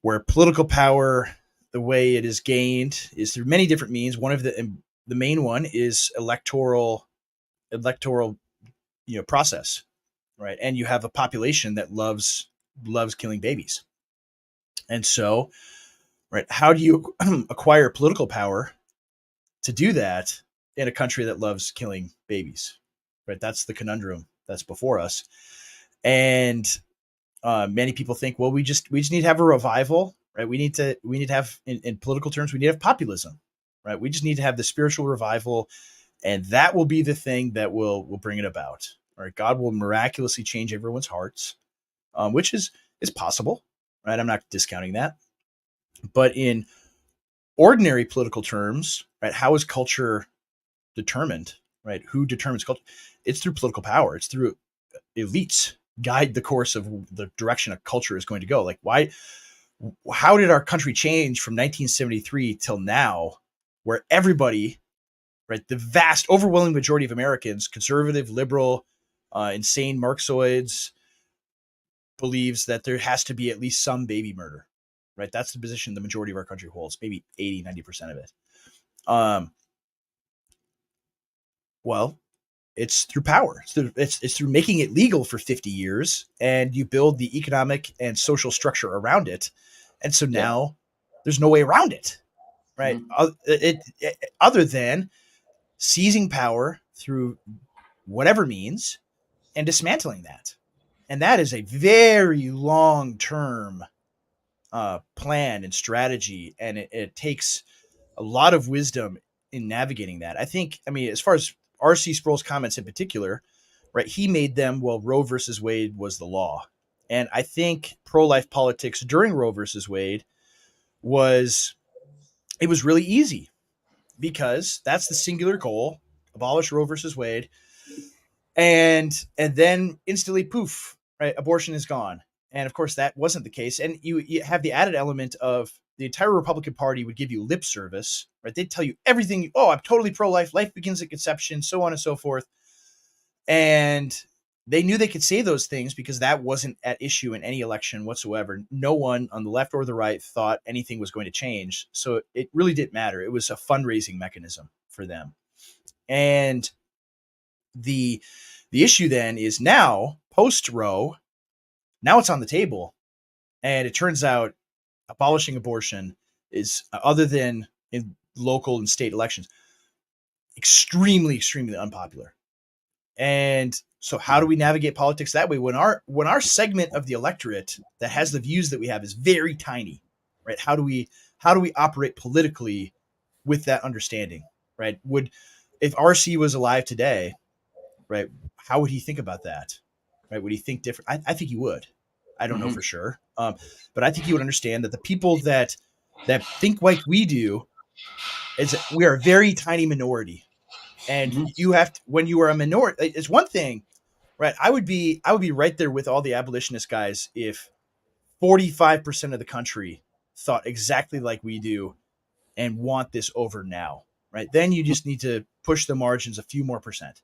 where political power, the way it is gained, is through many different means. One of the main one is electoral process, right? And you have a population that loves killing babies, and so right, how do you acquire political power to do that in a country that loves killing babies? Right, that's the conundrum that's before us, and many people think, well, we just need to have a revival, right? We need to have in political terms, we need to have populism, right? We just need to have the spiritual revival, and that will be the thing that will bring it about. Right? God will miraculously change everyone's hearts, which is possible, right? I'm not discounting that, but in ordinary political terms, right? How is culture determined? Right? Who determines culture? It's through political power. It's through elites guide the course of the direction a culture is going to go. Like, why? How did our country change from 1973 till now, where everybody, right, the vast, overwhelming majority of Americans, conservative, liberal, insane Marxoids, believes that there has to be at least some baby murder, right? That's the position the majority of our country holds, maybe 80-90% of it. Well, it's through power. It's through making it legal for 50 years, and you build the economic and social structure around it. And so Yep. now there's no way around it, right? Mm-hmm. Other than seizing power through whatever means and dismantling that. And that is a very long term plan and strategy. And it takes a lot of wisdom in navigating that. I mean, as far as R.C. Sproul's comments in particular, right, he made them while Roe versus Wade was the law. And I think pro life politics during Roe versus Wade was, it was really easy because that's the singular goal: abolish Roe versus Wade, and then instantly, poof, right, abortion is gone. And of course, that wasn't the case. And you have the added element of the entire Republican Party would give you lip service, right? They'd tell you everything. Oh, I'm totally pro-life. Life begins at conception, so on and so forth. And they knew they could say those things because that wasn't at issue in any election whatsoever. No one on the left or the right thought anything was going to change. So it really didn't matter. It was a fundraising mechanism for them. And the issue then is now post Roe, now it's on the table, and it turns out abolishing abortion is, other than in local and state elections, extremely unpopular. And so how do we navigate politics that way when our segment of the electorate that has the views that we have is very tiny, right? How do we operate politically with that understanding, right? Would, if RC was alive today, right, how would he think about that? Right? Would he think different? I think he would. I don't know Mm-hmm. for sure, but I think he would understand that the people that think like we do is, we are a very tiny minority, and Mm-hmm. you have to, when you are a minority, it's one thing, right? I would be right there with all the abolitionist guys if 45% of the country thought exactly like we do and want this over now, right? Then you just need to push the margins a few more percent.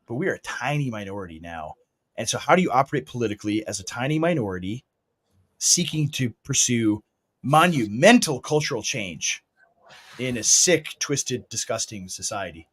But we are a tiny minority now. And so, how do you operate politically as a tiny minority seeking to pursue monumental cultural change in a sick, twisted, disgusting society?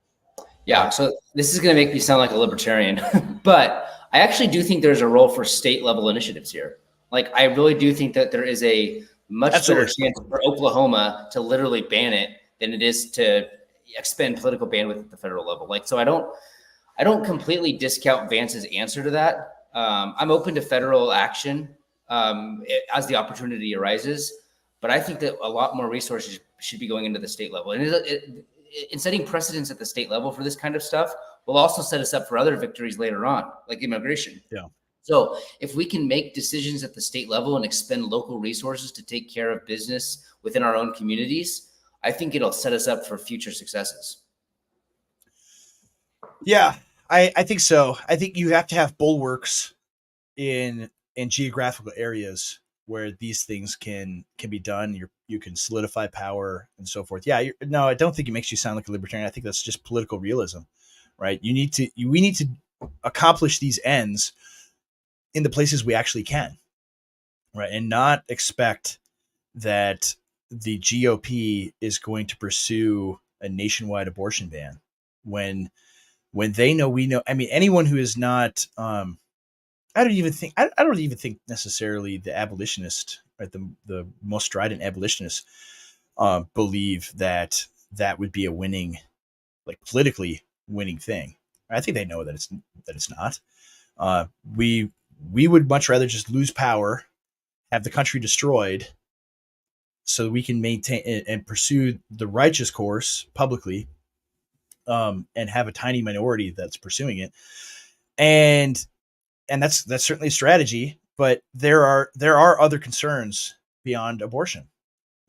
Yeah, Right? so this is going to make me sound like a libertarian, but I actually do think there's a role for state level initiatives here. Like, I really do think that there is a much better Absolutely. chance for Oklahoma to literally ban it than it is to expend political bandwidth at the federal level. Like, so I don't completely discount Vance's answer to that. I'm open to federal action as the opportunity arises, but I think that a lot more resources should be going into the state level. And in setting precedents at the state level for this kind of stuff will also set us up for other victories later on, like immigration. Yeah. So if we can make decisions at the state level and expend local resources to take care of business within our own communities, I think it'll set us up for future successes. Yeah. I think so. I think you have to have bulwarks in geographical areas where these things can be done. You can solidify power and so forth. Yeah, no, I don't think it makes you sound like a libertarian. I think that's just political realism, right? We need to accomplish these ends in the places we actually can, right? And not expect that the GOP is going to pursue a nationwide abortion ban when they know we know. I mean, anyone who is not, I don't even think necessarily the abolitionist, right? The most strident abolitionists believe that that would be a winning, like politically winning thing. I think they know that it's not. Uh, we we would much rather just lose power, have the country destroyed, so we can maintain and pursue the righteous course publicly, and have a tiny minority that's pursuing it. And that's certainly a strategy, but there are other concerns beyond abortion,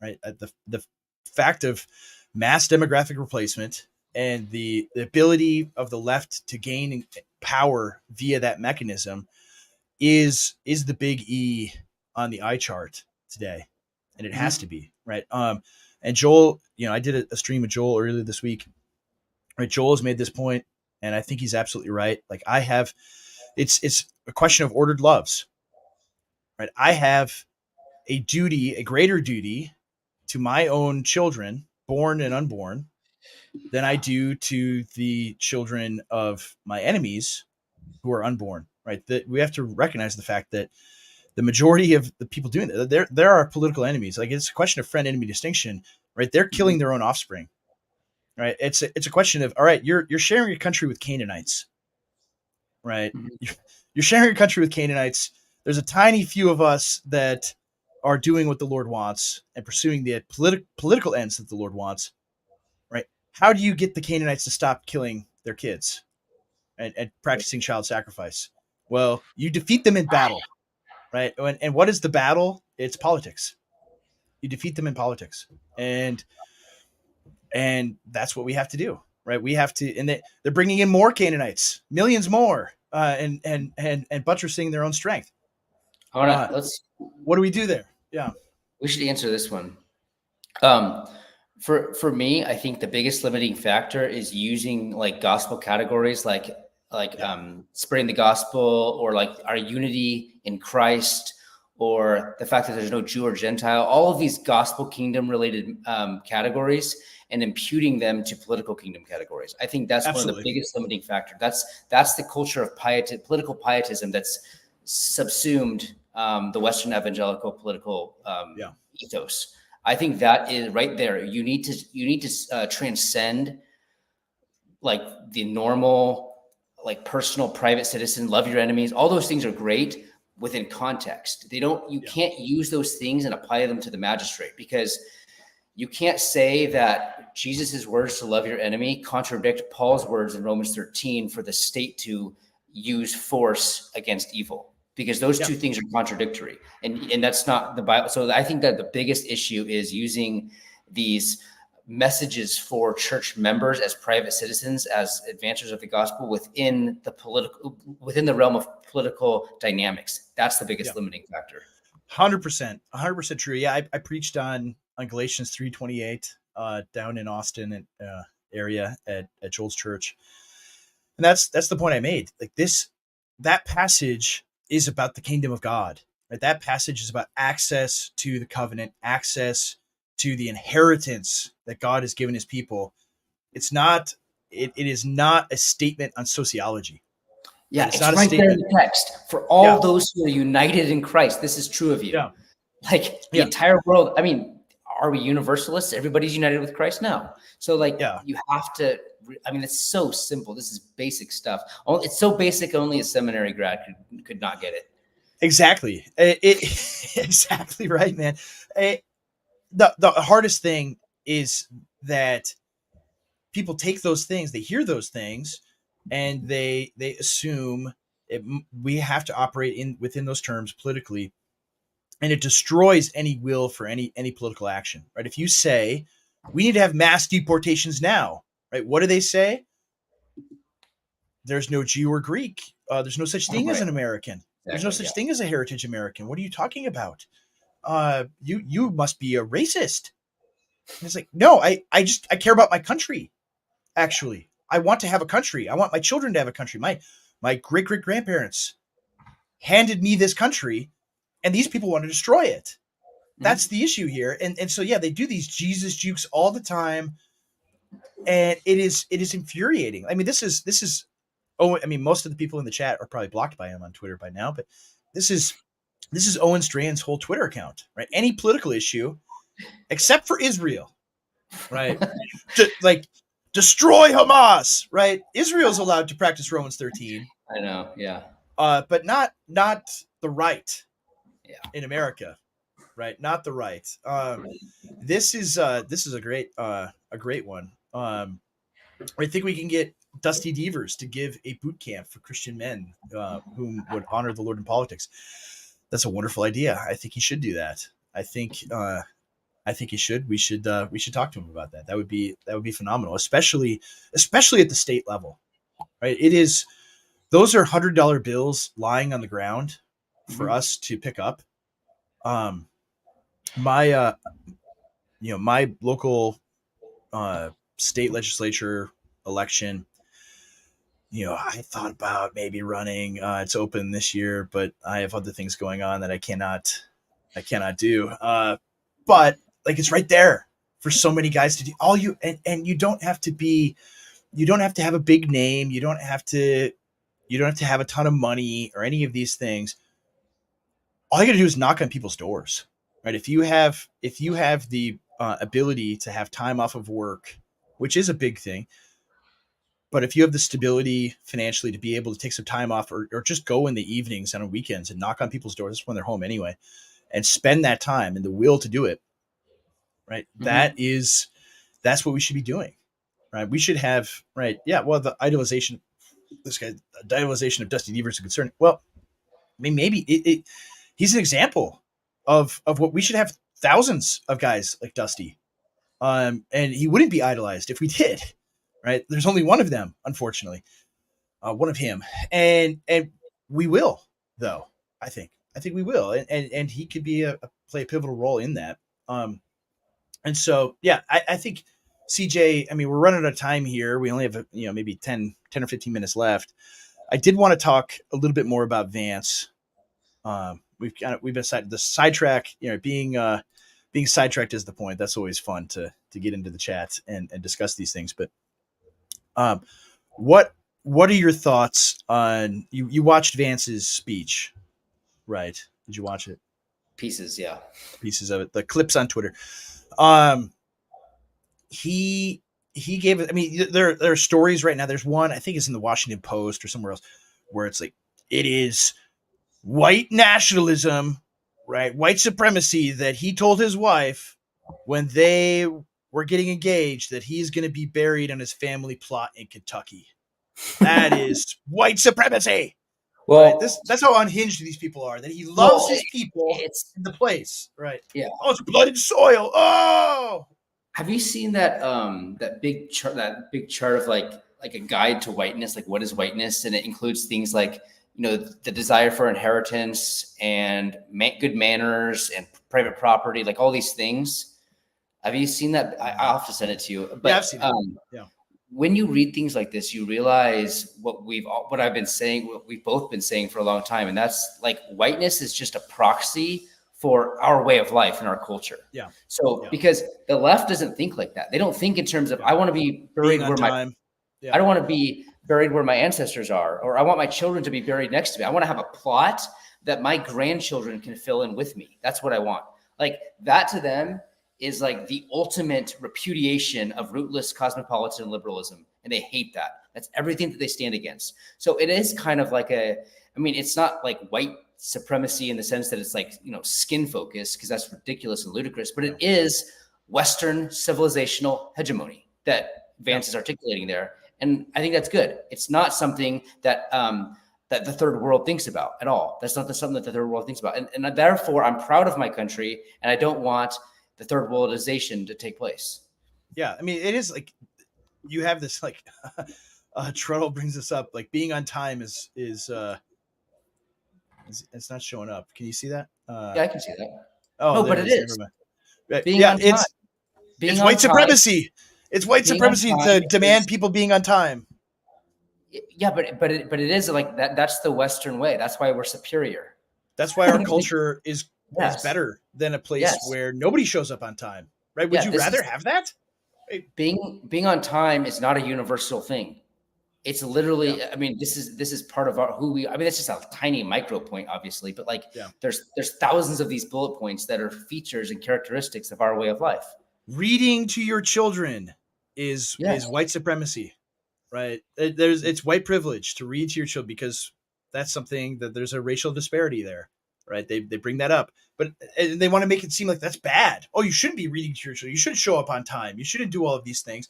right? The fact of mass demographic replacement and the ability of the left to gain power via that mechanism is the big E on the eye chart today, and it has Mm-hmm. to be, right. And Joel, I did a stream with Joel earlier this week, right? Joel has made this point, and I think he's absolutely right. Like, I have, it's a question of ordered loves, right? I have a greater duty to my own children, born and unborn, than I do to the children of my enemies who are unborn, right? That we have to recognize the fact that the majority of the people doing that, there are political enemies. Like, it's a question of friend enemy distinction, right? They're killing their own offspring, right? It's a question of, all right, you're sharing your country with Canaanites, right? Mm-hmm. You're sharing your country with Canaanites. There's a tiny few of us that are doing what the Lord wants and pursuing the political ends that the Lord wants, right? How do you get the Canaanites to stop killing their kids and practicing child sacrifice? Well, you defeat them in battle, right? And what is the battle? It's politics. You defeat them in politics, and that's what we have to do, right? We have to, and they're bringing in more Canaanites, millions more, and buttressing their own strength. I wanna Uh, let's what do we do there? Yeah, We should answer this one. Um, for me, I think the biggest limiting factor is using like gospel categories, yeah, spreading the gospel, or like our unity in Christ, or the fact that there's no Jew or Gentile. All of these gospel kingdom related categories, and imputing them to political kingdom categories. I think that's one of the absolutely. biggest limiting factor. That's the culture of political pietism that's subsumed the Western evangelical political Yeah, ethos. I think that is right there. You need to transcend like the normal, like personal, private citizen, love your enemies. All those things are great within context. They don't. You yeah, can't use those things and apply them to the magistrate, because you can't say that Jesus's words to love your enemy contradict Paul's words in Romans 13 for the state to use force against evil, because those yeah, two things are contradictory, and that's not the Bible. So I think that the biggest issue is using these messages for church members as private citizens, as advancers of the gospel within the realm of political dynamics. That's the yeah. biggest limiting factor. 100%, 100% true. Yeah, I preached on Galatians 3:28 down in Austin and area at Joel's church, and that's the point I made. Like, that passage is about the kingdom of God, right? That passage is about access to the covenant, access to the inheritance that God has given his people. It's not, it is not a statement on sociology, right? Yeah, It's not it's a right there in statement. the text. For all Yeah, those who are united in Christ, this is true of you. yeah, Like the yeah, entire world. I mean, are we universalists? Everybody's united with Christ? No. So, like, yeah. you have to, I mean, it's so simple. This is basic stuff. It's so basic, only a seminary grad could not get it. Exactly. Exactly right, man. It, the hardest thing is that people take those things, they hear those things, and they assume we have to operate in within those terms politically, and it destroys any will for any political action, right? If you say we need to have mass deportations now, right? What do they say? There's no Jew or Greek. There's no such thing as Right. an American. There's no Exactly. Yeah. such thing as a heritage American. What are you talking about? You must be a racist. And it's like, no, I care about my country. Actually, I want to have a country. I want my children to have a country. My great great grandparents handed me this country, and these people want to destroy it. That's the issue here. And so yeah, they do these Jesus jukes all the time, and it is infuriating. I mean, this is I mean, most of the people in the chat are probably blocked by him on Twitter by now, but this is Owen Strachan's whole Twitter account, right? Any political issue except for Israel, right? Like destroy Hamas, right? Israel's allowed to practice Romans 13. I know, yeah. But not the right in Yeah. America, right? Not the right. This is a great one. I think we can get Dusty Devers to give a boot camp for Christian men whom would honor the Lord in politics. That's a wonderful idea. I think he should do that. I think he should. We should talk to him about that. That would be phenomenal, especially at the state level, right? It is, those are $100 bills lying on the ground for us to pick up. My my local state legislature election, I thought about maybe running. It's open this year, but I have other things going on that I cannot do. But like, it's right there for so many guys to do. All you and you don't have to be, you don't have to have a big name. You don't have to have a ton of money or any of these things. All you got to do is knock on people's doors, right? If you have the ability to have time off of work, which is a big thing, but if you have the stability financially to be able to take some time off, or just go in the evenings and on weekends and knock on people's doors when they're home anyway, and spend that time and the will to do it, right? That's what we should be doing, right? We should have, right? Yeah. Well, the idolization of Dusty Devers is a concern. Well, I mean, maybe he's an example of what we should have, thousands of guys like Dusty. And he wouldn't be idolized if we did, right? There's only one of them, unfortunately, one of him, and we will, though. I think we will, and he could be play a pivotal role in that. And so yeah, I think CJ. I mean, we're running out of time here. We only have maybe 10 or 15 minutes left. I did want to talk a little bit more about Vance. We've been the sidetrack, being sidetracked is the point. That's always fun to get into the chat and discuss these things. But what are your thoughts on, you watched Vance's speech, right? Did you watch it? Pieces, yeah. Pieces of it, the clips on Twitter. He gave it. I mean, there are stories right now. There's one, I think it's in the Washington Post or somewhere else, where it's like, it is white nationalism, right? White supremacy, that he told his wife when they were getting engaged that he's going to be buried on his family plot in Kentucky. That is white supremacy. Well, right? That's how unhinged these people are. That he loves his people. It's in the place, right? Yeah. Oh, it's blood and soil. Oh. Have you seen that that big chart of like a guide to whiteness? Like, what is whiteness? And it includes things like, the desire for inheritance and good manners and private property, like all these things. Have you seen that? I'll have to send it to you. But yeah, I've seen it. Yeah. When you read things like this, you realize what I've been saying, what we've both been saying for a long time. And that's like, whiteness is just a proxy for our way of life and our culture. Yeah. So because the left doesn't think like that. They don't think in terms of, I want to be buried where I don't want to be buried where my ancestors are, or I want my children to be buried next to me. I want to have a plot that my grandchildren can fill in with me. That's what I want. Like, that to them is like the ultimate repudiation of rootless cosmopolitan liberalism. And they hate that. That's everything that they stand against. So it is kind of like it's not like white supremacy in the sense that it's like, skin focused, because that's ridiculous and ludicrous, but it is Western civilizational hegemony that Vance is articulating there. And I think that's good. It's not something that that the third world thinks about at all. That's not something that the third world thinks about. And therefore, I'm proud of my country, and I don't want the third worldization to take place. Yeah, I mean, it is like, you have this like Trudell brings this up, like being on time is it's not showing up. Can you see that? Yeah, I can see that. Oh, no, but it is. Being on time. It's white supremacy. It's white Being on supremacy to time demand is, people being on time. yeah, but it is like that. That's the Western way. That's why we're superior. That's why our culture is Yes, better than a place yes, where nobody shows up on time, right? Would yeah. you This rather is have that? Right? being on time is not a universal thing. It's Yeah, literally, I mean, this is part of our who we. I mean, it's just a tiny micro point, obviously, but like yeah. there's thousands of these bullet points that are features and characteristics of our way of life. Reading to your children is Yes. white supremacy, right? It's white privilege to read to your children because that's something that there's a racial disparity there, right? They bring that up, but they want to make it seem like that's bad. Oh, you shouldn't be reading to your children. You shouldn't show up on time. You shouldn't do all of these things.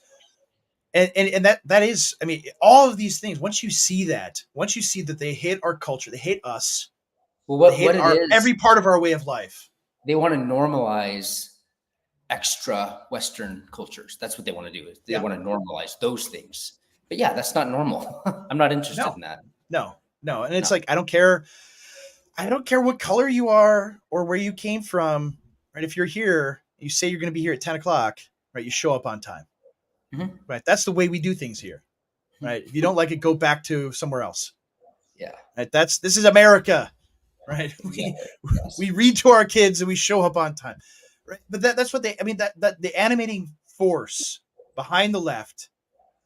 And that is, I mean, all of these things. Once you see that they hate our culture, they hate us, Well, they hate what it our is, every part of our way of life. they want to normalize extra Western cultures. That's what they want to do. Is they Yeah, want to normalize those things. But yeah, that's not normal. I'm not interested no, in that. no, and it's No. like I don't care what color you are or where you came from, right? If you're here, you say you're going to be here at 10 o'clock, right? You show up on time, Mhm. right? That's the way we do things here, right? If you don't like it, go back to somewhere else, Yeah. right? This is America, right? We Exactly. Yes. we read to our kids and we show up on time, right? But that's what they. I mean, that the animating force behind the left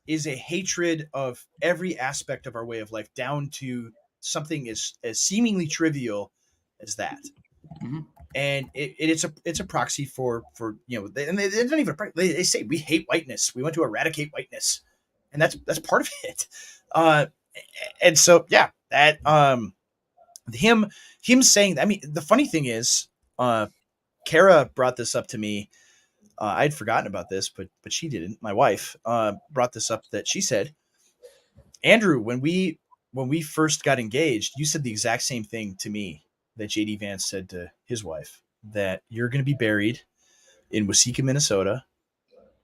is a hatred of every aspect of our way of life, down to something as seemingly trivial as that. Mhm. And it's a proxy for and they don't even they say we hate whiteness, we want to eradicate whiteness, and that's part of it. uh and so yeah, that him him saying that, I mean, the funny thing is, Kara brought this up to me. I'd forgotten about this, but she didn't. My wife brought this up, that she said, Andrew, when we first got engaged, you said the exact same thing to me that JD Vance said to his wife, that you're going to be buried in Waseca, Minnesota.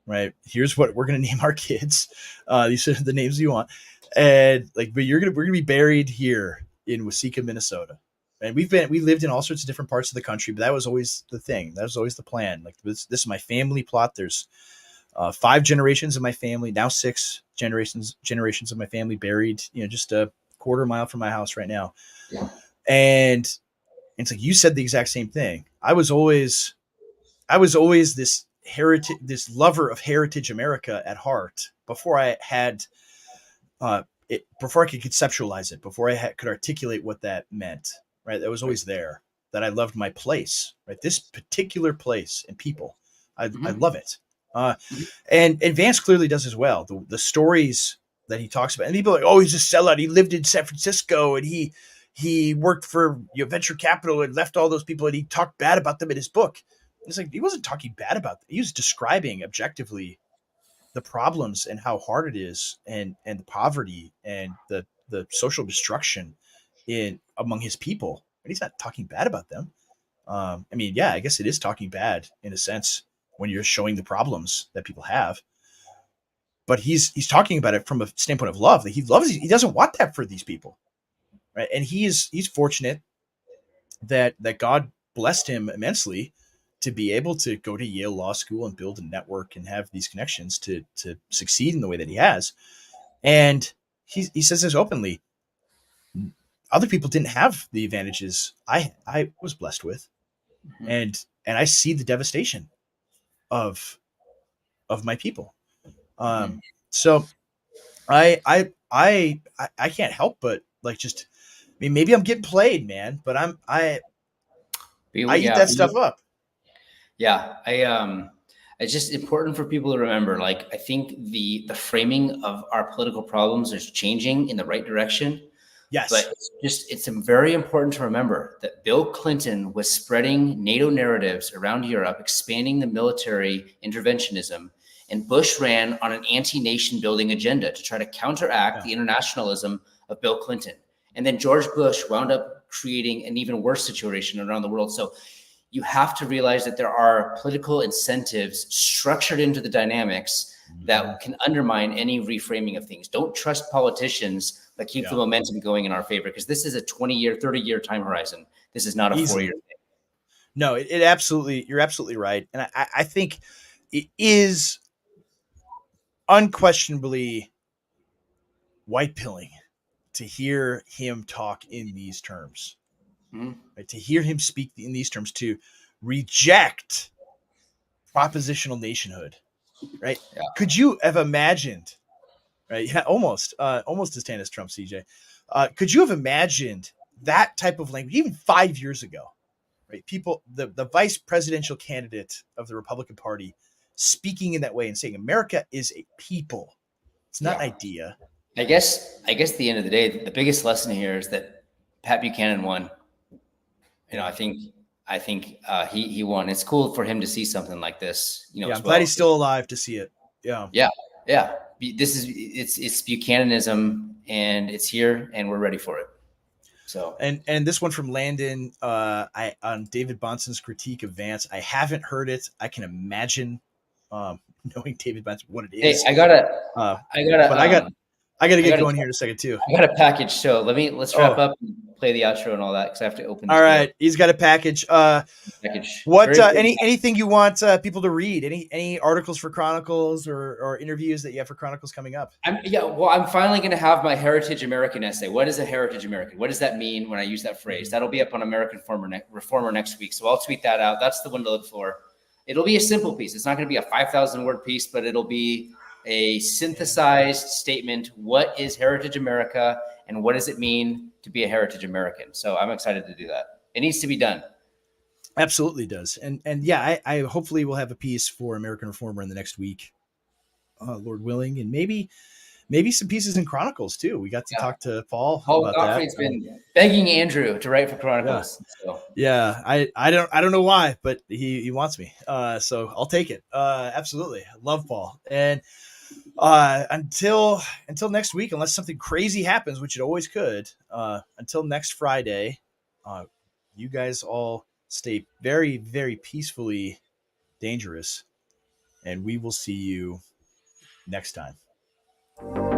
Right. Here's what we're going to name our kids. These are the names you want. And like, but we're going to be buried here in Waseca, Minnesota. And we lived in all sorts of different parts of the country, but that was always the thing. That was always the plan. Like, this is my family plot. There's 5 generations of my family, now 6 generations of my family buried, just a quarter mile from my house right now. And it's like, you said the exact same thing. I was always this lover of heritage America at heart, before I had before I could conceptualize it, before I could articulate what that meant. Right, that was Right. always there. That I loved my place, right? This particular place and people, I Mhm. love it. Uh, Mhm. and Vance clearly does as well. The stories that he talks about, and people are like, oh, he's a sellout. He lived in San Francisco, and he worked for venture capital and left all those people, and he talked bad about them in his book. It's like, he wasn't talking bad about them. He was describing objectively the problems and how hard it is, and the poverty and the social destruction in among his people. And he's not talking bad about them. I mean, yeah, I guess it is talking bad in a sense when you're showing the problems that people have. But he's talking about it from a standpoint of love. That he doesn't want that for these people, right? And he's fortunate that God blessed him immensely to be able to go to Yale Law School and build a network and have these connections to succeed in the way that he has. And he says this openly. Other people didn't have the advantages I was blessed with, Mhm. and I see the devastation of my people. Mhm. So I can't help but, like, just, I mean, maybe I'm getting played, man, but I eat Yeah, that stuff up. yeah. It's just important for people to remember. Like, I think the framing of our political problems is changing in the right direction. But Yes. it's very important to remember that Bill Clinton was spreading NATO narratives around Europe, expanding the military interventionism, and Bush ran on an anti-nation building agenda to try to counteract Yeah. the internationalism of Bill Clinton. And then George Bush wound up creating an even worse situation around the world. So you have to realize that there are political incentives structured into the dynamics Mhm. that can undermine any reframing of things. Don't trust politicians that keep the Yeah. momentum going in our favor, because this is a 20-year, 30-year time horizon. This is not a 4 year Easily. thing. No, it absolutely, you're absolutely right. And I think it is unquestionably white pilling to hear him talk in these terms, Mhm. right? To hear him speak in these terms, to reject propositional nationhood, right? Yeah. Could you have imagined, right? Yeah, almost as tan as Trump, CJ. Could you have imagined that type of language even 5 years ago, right? People, the vice presidential candidate of the Republican Party speaking in that way and saying America is a people. It's not an Yeah. idea. I guess at the end of the day, the biggest lesson here is that Pat Buchanan won. Yeah. I think he won. It's cool for him to see something like this, Yeah. I'm as glad well. he's still alive to see it. Yeah. Yeah, yeah. It's Buchananism, and it's here, and we're ready for it. So And this one from Landon, I on David Bonson's critique of Vance. I haven't heard it. I can imagine, knowing David Bonson what it hey, is. I gotta, Uh, I gotta, but I got to I get gotta, going here in a second too. I got a package. So let's wrap Oh, up and play the outro and all that because I have to open all this door. right. He's got a package. Package. What Very important. anything you want people to read? Any articles for Chronicles or interviews that you have for Chronicles coming up? I'm finally going to have my Heritage American essay. What is a Heritage American? What does that mean when I use that phrase? That'll be up on American Reformer next week. So I'll tweet that out. That's the one to look for. It'll be a simple piece. It's not going to be a 5,000 word piece, but it'll be a synthesized statement. What is Heritage America and what does it mean to be a Heritage American? So I'm excited to do that. It needs to be done. Absolutely does. And yeah, I hopefully will have a piece for American Reformer in the next week, Lord willing, and maybe some pieces in Chronicles too. We got to Yeah. talk to Paul Paul about that. Gottfried's been begging Andrew to write for Yeah, Chronicles. So yeah. I don't know why, but he wants me. So I'll take it. Absolutely. I love Paul. And until next week, unless something crazy happens, which it always could. Until next Friday, uh, you guys all stay very, very peacefully dangerous, and we will see you next time.